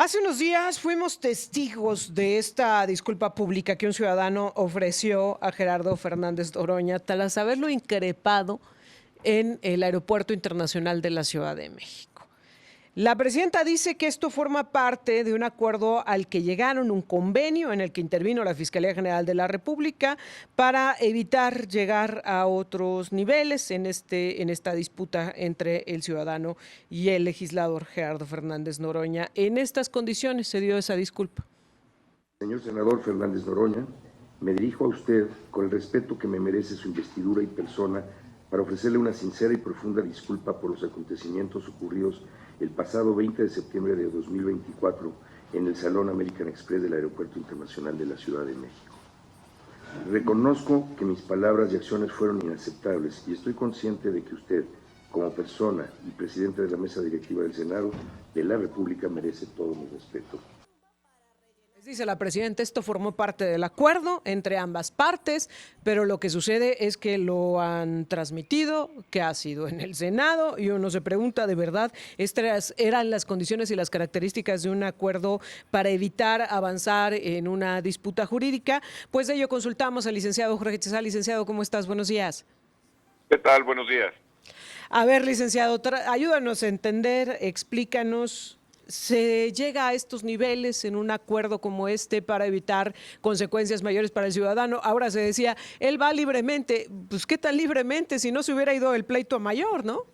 Hace unos días fuimos testigos de esta disculpa pública que un ciudadano ofreció a Gerardo Fernández Noroña tras haberlo increpado en el Aeropuerto Internacional de la Ciudad de México. La presidenta dice que esto forma parte de un acuerdo al que llegaron, un convenio en el que intervino la Fiscalía General de la República para evitar llegar a otros niveles en esta disputa entre el ciudadano y el legislador Gerardo Fernández Noroña. En estas condiciones se dio esa disculpa. Señor senador Fernández Noroña, me dirijo a usted con el respeto que me merece su investidura y persona para ofrecerle una sincera y profunda disculpa por los acontecimientos ocurridos el pasado 20 de septiembre de 2024 en el Salón American Express del Aeropuerto Internacional de la Ciudad de México. Reconozco que mis palabras y acciones fueron inaceptables y estoy consciente de que usted, como persona y presidente de la mesa directiva del Senado de la República, merece todo mi respeto. Dice la presidenta, esto formó parte del acuerdo entre ambas partes, pero lo que sucede es que lo han transmitido, que ha sido en el Senado, y uno se pregunta, ¿de verdad estas eran las condiciones y las características de un acuerdo para evitar avanzar en una disputa jurídica? Pues de ello consultamos al licenciado Jorge Chazal. Licenciado, ¿cómo estás? Buenos días. ¿Qué tal? Buenos días. A ver, licenciado, ayúdanos a entender, explícanos. ¿Se llega a estos niveles en un acuerdo como este para evitar consecuencias mayores para el ciudadano? Ahora se decía, él va libremente. Pues, ¿qué tan libremente si no se hubiera ido el pleito a mayor, no?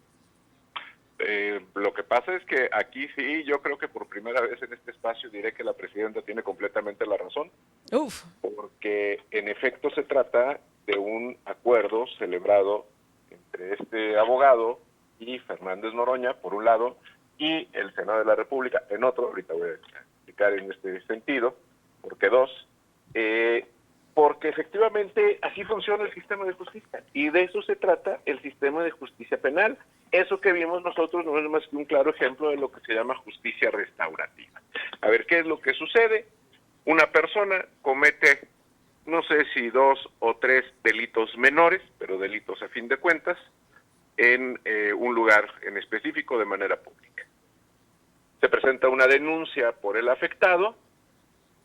Lo que pasa es que aquí sí, yo creo que por primera vez en este espacio diré que la presidenta tiene completamente la razón. Uf. Porque en efecto se trata de un acuerdo celebrado entre este abogado y Fernández Noroña, por un lado, y el Senado de la República en otro. Ahorita voy a explicar en este sentido, porque porque efectivamente así funciona el sistema de justicia, y de eso se trata el sistema de justicia penal. Eso que vimos nosotros no es más que un claro ejemplo de lo que se llama justicia restaurativa. A ver, ¿qué es lo que sucede? Una persona comete, no sé si 2 o 3 delitos menores, pero delitos a fin de cuentas, en un lugar en específico de manera pública. Se presenta una denuncia por el afectado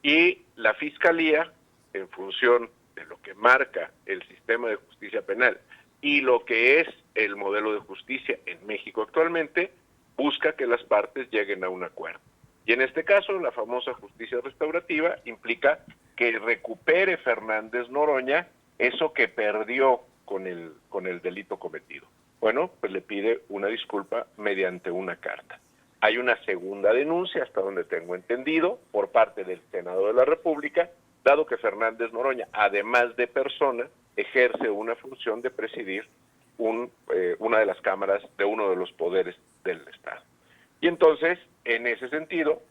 y la Fiscalía, en función de lo que marca el sistema de justicia penal y lo que es el modelo de justicia en México actualmente, busca que las partes lleguen a un acuerdo. Y en este caso, la famosa justicia restaurativa implica que recupere Fernández Noroña eso que perdió con el delito cometido. Bueno, pues le pide una disculpa mediante una carta. Hay una segunda denuncia, hasta donde tengo entendido, por parte del Senado de la República, dado que Fernández Noroña, además de persona, ejerce una función de presidir una de las cámaras de uno de los poderes del Estado. Y entonces, en ese sentido,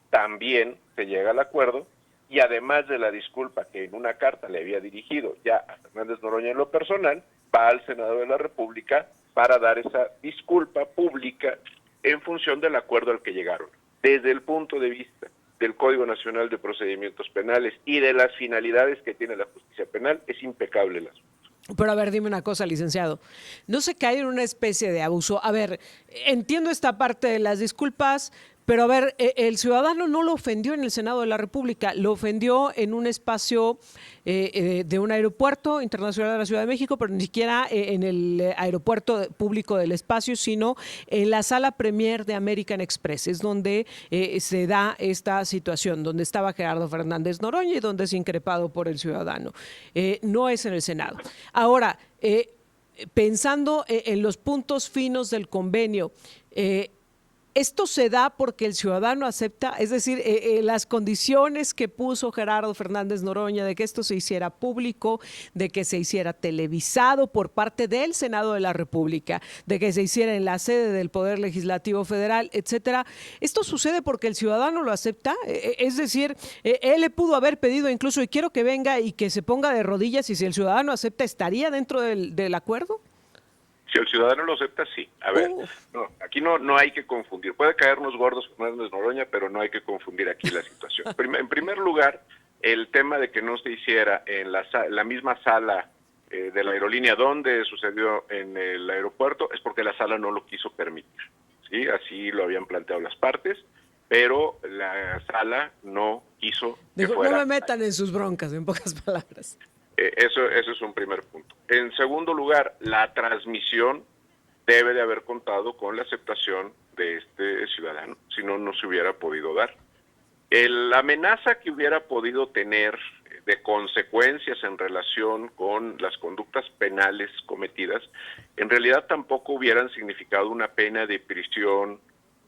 también se llega al acuerdo, y además de la disculpa que en una carta le había dirigido ya a Fernández Noroña en lo personal, va al Senado de la República para dar esa disculpa pública en función del acuerdo al que llegaron. Desde el punto de vista del Código Nacional de Procedimientos Penales y de las finalidades que tiene la justicia penal, es impecable el asunto. Pero a ver, dime una cosa, licenciado. ¿No se cae en una especie de abuso? A ver, entiendo esta parte de las disculpas, pero a ver, el ciudadano no lo ofendió en el Senado de la República, lo ofendió en un espacio de un aeropuerto internacional de la Ciudad de México, pero ni siquiera en el aeropuerto público del espacio, sino en la sala premier de American Express, es donde se da esta situación, donde estaba Gerardo Fernández Noroña y donde es increpado por el ciudadano. No es en el Senado. Ahora, pensando en los puntos finos del convenio, ¿esto se da porque el ciudadano acepta? Es decir, las condiciones que puso Gerardo Fernández Noroña de que esto se hiciera público, de que se hiciera televisado por parte del Senado de la República, de que se hiciera en la sede del Poder Legislativo Federal, etcétera. ¿Esto sucede porque el ciudadano lo acepta? Es decir, él le pudo haber pedido incluso, y quiero que venga y que se ponga de rodillas, y si el ciudadano acepta, ¿estaría dentro del acuerdo? Si el ciudadano lo acepta, sí. A ver, no, aquí no hay que confundir. Puede caernos gordos Fernández Noroña, pero no hay que confundir aquí la situación. En primer lugar, el tema de que no se hiciera en la misma sala de la aerolínea donde sucedió en el aeropuerto es porque la sala no lo quiso permitir. ¿Sí? Así lo habían planteado las partes. pero la sala no quiso que Digo, fuera. no me metan en sus broncas, en pocas palabras. Eso es un primer punto. En segundo lugar, la transmisión debe de haber contado con la aceptación de este ciudadano, si no, no se hubiera podido dar. La amenaza que hubiera podido tener de consecuencias en relación con las conductas penales cometidas, en realidad tampoco hubieran significado una pena de prisión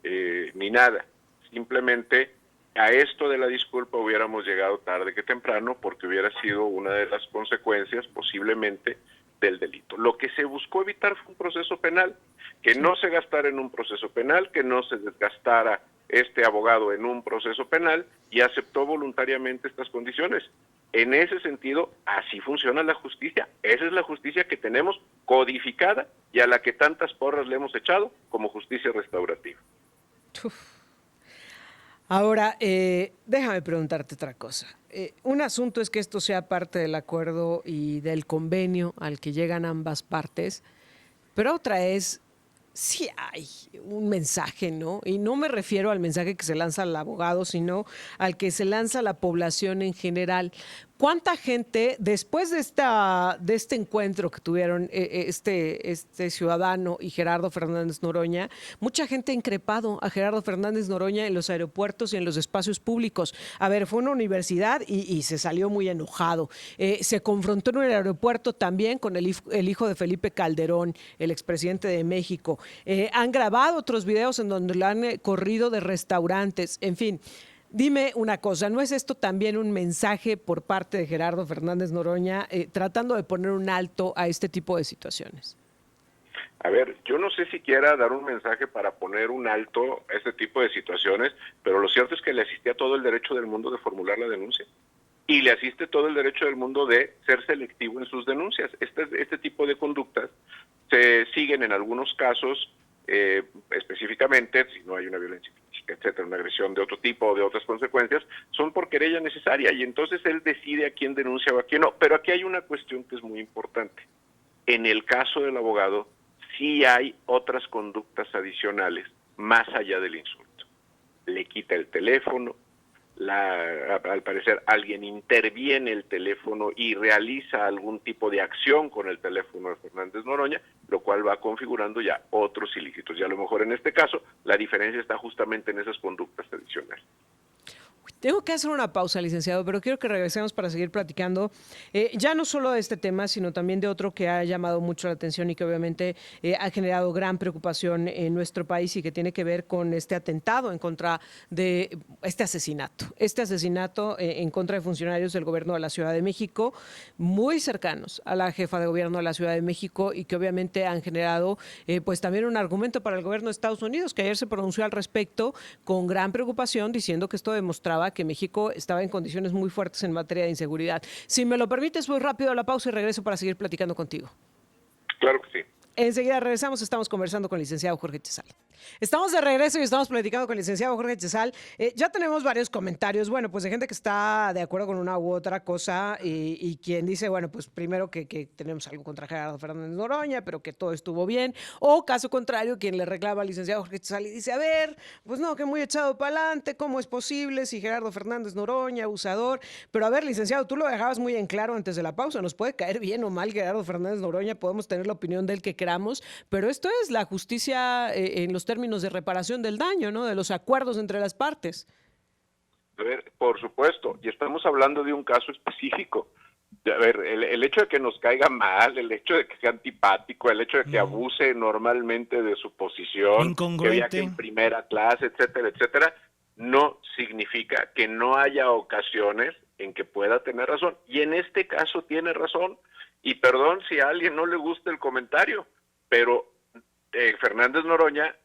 ni nada. Simplemente a esto de la disculpa hubiéramos llegado tarde que temprano, porque hubiera sido una de las consecuencias posiblemente del delito. Lo que se buscó evitar fue un proceso penal, que no se gastara en un proceso penal, que no se desgastara este abogado en un proceso penal, y aceptó voluntariamente estas condiciones. En ese sentido, así funciona la justicia. Esa es la justicia que tenemos codificada y a la que tantas porras le hemos echado como justicia restaurativa. Uf. Ahora, déjame preguntarte otra cosa. Un asunto es que esto sea parte del acuerdo y del convenio al que llegan ambas partes, pero otra es si hay un mensaje, ¿no? Y no me refiero al mensaje que se lanza al abogado, sino al que se lanza a la población en general. ¿Cuánta gente, después de este encuentro que tuvieron este ciudadano y Gerardo Fernández Noroña, mucha gente ha increpado a Gerardo Fernández Noroña en los aeropuertos y en los espacios públicos? A ver, fue una universidad y se salió muy enojado. Se confrontó en el aeropuerto también con el hijo de Felipe Calderón, el expresidente de México. Han grabado otros videos en donde lo han corrido de restaurantes, en fin. Dime una cosa, ¿no es esto también un mensaje por parte de Gerardo Fernández Noroña tratando de poner un alto a este tipo de situaciones? A ver, yo no sé si quiera dar un mensaje para poner un alto a este tipo de situaciones, pero lo cierto es que le asistía todo el derecho del mundo de formular la denuncia. Y le asiste todo el derecho del mundo de ser selectivo en sus denuncias. Este tipo de conductas se siguen en algunos casos, específicamente, si no hay una violencia física, etcétera, una agresión de otro tipo o de otras consecuencias, son por querella necesaria, y entonces él decide a quién denuncia o a quién no. Pero aquí hay una cuestión que es muy importante. En el caso del abogado, sí hay otras conductas adicionales más allá del insulto. Le quita el teléfono, al parecer alguien interviene el teléfono y realiza algún tipo de acción con el teléfono de Fernández Noroña, lo cual va configurando ya otros ilícitos. Y a lo mejor en este caso la diferencia está justamente en esas conductas adicionales. Tengo que hacer una pausa, licenciado, pero quiero que regresemos para seguir platicando, ya no solo de este tema, sino también de otro que ha llamado mucho la atención y que obviamente ha generado gran preocupación en nuestro país y que tiene que ver con este atentado en contra de este asesinato en contra de funcionarios del gobierno de la Ciudad de México, muy cercanos a la jefa de gobierno de la Ciudad de México, y que obviamente han generado pues también un argumento para el gobierno de Estados Unidos, que ayer se pronunció al respecto con gran preocupación, diciendo que esto demostraba que México estaba en condiciones muy fuertes en materia de inseguridad. Si me lo permites, voy rápido a la pausa y regreso para seguir platicando contigo. Claro que sí. Enseguida regresamos, estamos conversando con el licenciado Jorge Chezal. Estamos de regreso y estamos platicando con el licenciado Jorge Chezal. Ya tenemos varios comentarios, bueno, pues de gente que está de acuerdo con una u otra cosa y quien dice, bueno, pues primero que tenemos algo contra Gerardo Fernández Noroña, pero que todo estuvo bien. O caso contrario, quien le reclama al licenciado Jorge Chezal y dice, a ver, pues no, que muy echado para adelante, ¿cómo es posible si Gerardo Fernández Noroña, abusador? Pero a ver, licenciado, tú lo dejabas muy en claro antes de la pausa, nos puede caer bien o mal Gerardo Fernández Noroña, podemos tener la opinión del que queramos, pero esto es la justicia en los términos de reparación del daño, ¿no? De los acuerdos entre las partes. A ver, por supuesto, y estamos hablando de un caso específico. A ver, el hecho de que nos caiga mal, el hecho de que sea antipático, el hecho de que abuse normalmente de su posición, que viaje en primera clase, etcétera, etcétera, no significa que no haya ocasiones en que pueda tener razón. Y en este caso tiene razón. Y perdón si a alguien no le gusta el comentario, pero Fernández Noroña,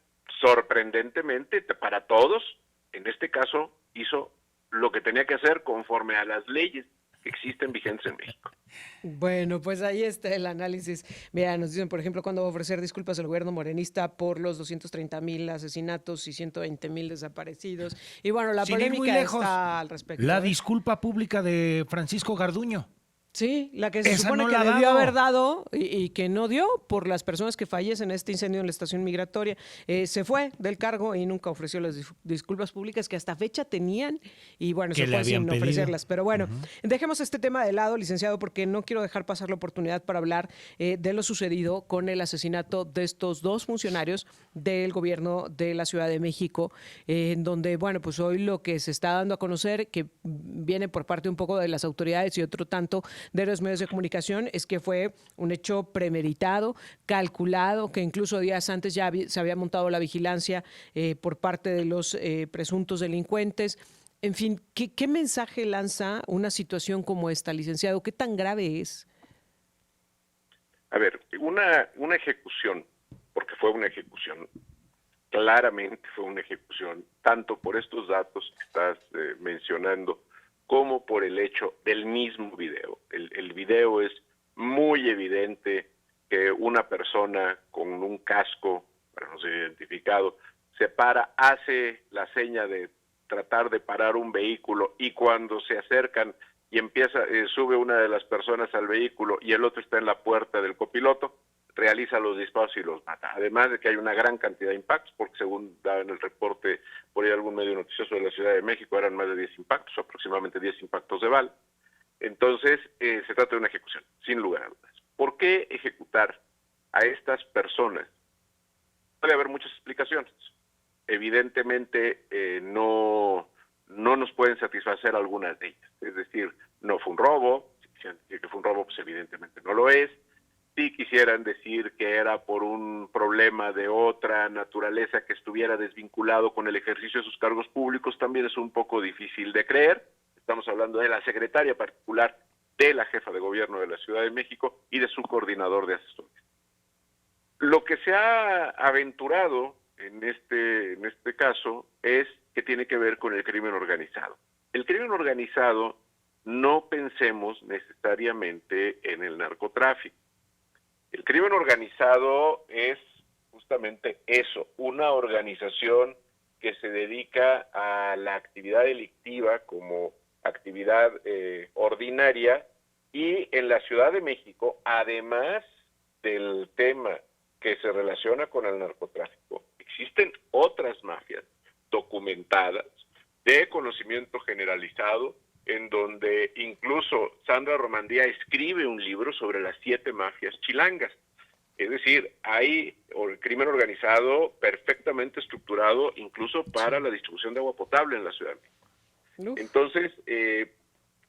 sorprendentemente para todos, en este caso hizo lo que tenía que hacer conforme a las leyes que existen vigentes en México. Bueno, pues ahí está el análisis. Mira, nos dicen, por ejemplo, cuándo va a ofrecer disculpas al gobierno morenista por los 230,000 asesinatos y 120,000 desaparecidos. Y bueno, la polémica está al respecto. La disculpa pública de Francisco Garduño. Sí, la que se Esa supone no que la ha debió dado. haber dado y que no dio por las personas que fallecen en este incendio en la estación migratoria. Se fue del cargo y nunca ofreció las disculpas públicas que hasta fecha tenían y bueno, Que se le fue sin habían pedido. ofrecerlas. Pero bueno, dejemos este tema de lado, licenciado, porque no quiero dejar pasar la oportunidad para hablar de lo sucedido con el asesinato de estos dos funcionarios del gobierno de la Ciudad de México, en donde, bueno, pues hoy lo que se está dando a conocer, que viene por parte un poco de las autoridades y otro tanto de los medios de comunicación, es que fue un hecho premeditado, calculado, que incluso días antes ya se había montado la vigilancia por parte de los presuntos delincuentes. En fin, ¿qué mensaje lanza una situación como esta, licenciado? ¿Qué tan grave es? A ver, una ejecución, porque fue una ejecución, claramente fue una ejecución, tanto por estos datos que estás mencionando, como por el hecho del mismo video. El video es muy evidente que una persona con un casco, para no ser identificado, se para, hace la seña de tratar de parar un vehículo y cuando se acercan y sube una de las personas al vehículo y el otro está en la puerta del copiloto, realiza los disparos y los mata. Además de que hay una gran cantidad de impactos, porque según daba en el reporte por ahí algún medio noticioso de la Ciudad de México, eran más de 10 impactos, aproximadamente 10 impactos de bala. Entonces, se trata de una ejecución, sin lugar a dudas. ¿Por qué ejecutar a estas personas? Puede haber muchas explicaciones. Evidentemente, no nos pueden satisfacer algunas de ellas. Es decir, no fue un robo. Si quisieran decir que fue un robo, pues evidentemente no lo es. Si quisieran decir que era por un problema de otra naturaleza que estuviera desvinculado con el ejercicio de sus cargos públicos, también es un poco difícil de creer. Estamos hablando de la secretaria particular de la jefa de gobierno de la Ciudad de México y de su coordinador de asesores. Lo que se ha aventurado en este caso es que tiene que ver con el crimen organizado. El crimen organizado no pensemos necesariamente en el narcotráfico. El crimen organizado es justamente eso, una organización que se dedica a la actividad delictiva como actividad ordinaria y en la Ciudad de México, además del tema que se relaciona con el narcotráfico, existen otras mafias documentadas de conocimiento generalizado en donde incluso Sandra Romandía escribe un libro sobre las 7 mafias chilangas. Es decir, hay el crimen organizado perfectamente estructurado incluso para la distribución de agua potable en la Ciudad de México. Entonces,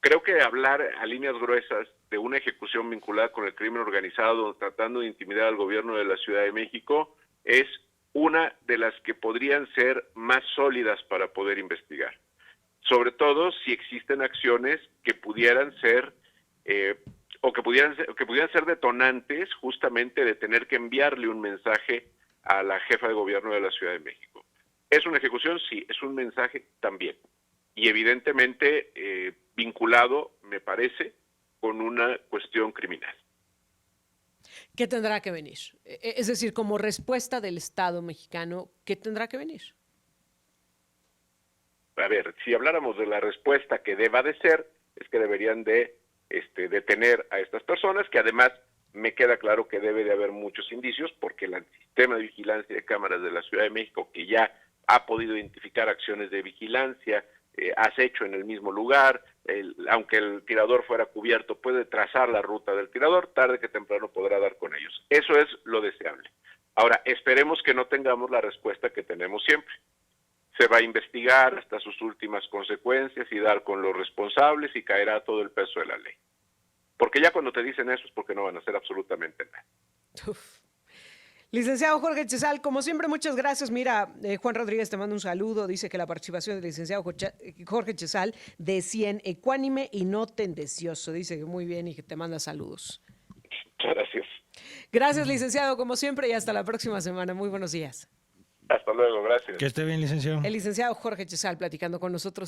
creo que hablar a líneas gruesas de una ejecución vinculada con el crimen organizado tratando de intimidar al gobierno de la Ciudad de México es una de las que podrían ser más sólidas para poder investigar. Sobre todo si existen acciones que pudieran ser que pudieran ser detonantes justamente de tener que enviarle un mensaje a la jefa de gobierno de la Ciudad de México. ¿Es una ejecución? Sí, es un mensaje también. Y evidentemente vinculado, me parece, con una cuestión criminal. ¿Qué tendrá que venir? Es decir, como respuesta del Estado mexicano, ¿qué tendrá que venir? A ver, si habláramos de la respuesta que deba de ser, es que deberían de detener a estas personas, que además me queda claro que debe de haber muchos indicios, porque el sistema de vigilancia de cámaras de la Ciudad de México, que ya ha podido identificar acciones de vigilancia, acecho en el mismo lugar, aunque el tirador fuera cubierto, puede trazar la ruta del tirador, tarde que temprano podrá dar con ellos. Eso es lo deseable. Ahora, esperemos que no tengamos la respuesta que tenemos siempre. Se va a investigar hasta sus últimas consecuencias y dar con los responsables y caerá todo el peso de la ley. Porque ya cuando te dicen eso es porque no van a hacer absolutamente nada. Uf. Licenciado Jorge Chezal, como siempre, muchas gracias. Mira, Juan Rodríguez te manda un saludo. Dice que la participación del licenciado Jorge Chezal de 100, ecuánime y no tendencioso. Dice que muy bien y que te manda saludos. Muchas gracias. Gracias, licenciado, como siempre, y hasta la próxima semana. Muy buenos días. Hasta luego, gracias. Que esté bien, licenciado. El licenciado Jorge Chezal platicando con nosotros.